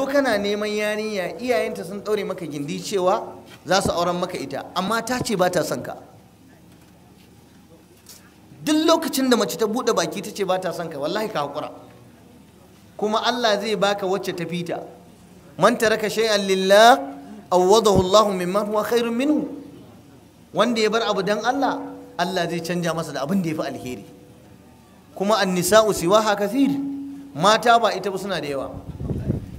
kana neman yarinya iyayenta sun ɗaure maka gindi cewa za su auren maka ita, amma ta ce ba ta son ka. Duk lokacin da mace ta buɗe baki ta ce ba ta son ka, wallahi ka haƙura, kuma Allah zai baka wacce ta fita. Man taraka shay'an lillah awwadahu Allahu mimman huwa khairun minhu. Wanda ya bar abu dan Allah, Allah zai canja masa da abin da ya fi alheri. Kuma an-nisa'u siwaha kathir, mata ba ita ba suna da yawa.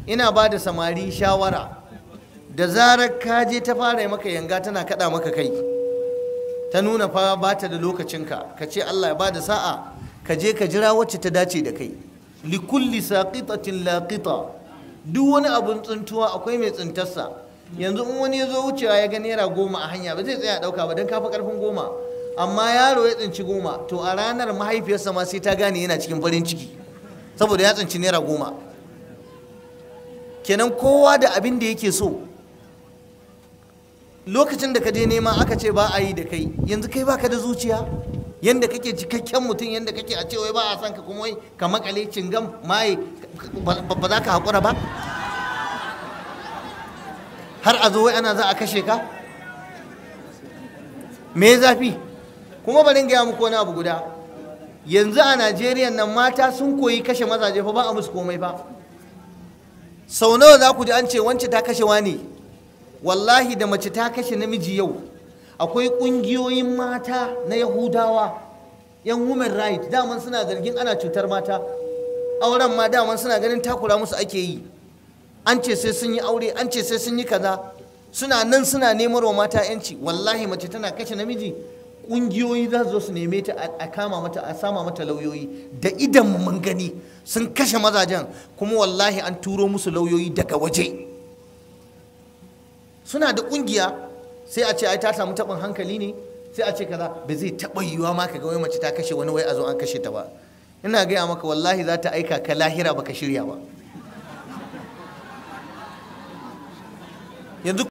Ina ba da samari shawara, da zarar ka je ta fara maka yanga tana kada maka kai, ta nuna fa ba ta da lokacinka, ka ce Allah ya ba da sa'a, ka je ka jira wacce ta dace da kai. Likulli saqitatin laqita, duk wani abun tsuntuwa akwai mai tsintarsa. Yanzu in wani ya zo wucewa ya ga naira 10 a hanya, ba zai tsaya dauka ba don kafa karfin 10, amma yaro ya tsinci 10, to a ranar mahaifiyarsa ma sai ta gane yana cikin farin ciki saboda ya tsinci naira 10. Kenan kowa da abin da yake so. Lokacin da ka je nema aka ce ba a yi da kai, yanzu kai baka da zuciya, yanda kake cikakken mutum, yanda kake a ce wai ba a san ka, kuma wai ka makale cingam maye, ba za ka haƙura ba har a zo wai ana za a kashe ka? Me zafi? Kuma bari gaya muku wani abu guda, yanzu a Najeriya nan mata sun koyi kashe mazaje fa, ba a musu komai fa. Sau nawa za ku ji an ce wance ta kashe wani? Wallahi da mace ta kashe namiji yau, akwai ƙungiyoyin mata na Yahudawa, yan women right, daman suna zargin ana cutar mata, auren ma daman suna ganin takura musu ake yi, an ce sai sun yi aure, an ce sai sun yi kaza, suna nan suna neman wa mata yanci. Wallahi mace tana kashe namiji, ƙungiyoyi za su zo su neme ta a kama mata, a sama mata lauyoyi, da idan mun gani sun kashe mazajen, kuma wallahi an turo musu lauyoyi daga waje. Suna da ƙungiya, sai a ce ai ta samu taɓin hankali ne, sai a ce kaza. Ba zai taɓa yiwuwa ma ka ga wai mace ta kashe wani wai a zo an kashe ta ba. Ina gaya maka wallahi za ta aika ka lahira baka shirya ba. Yanzu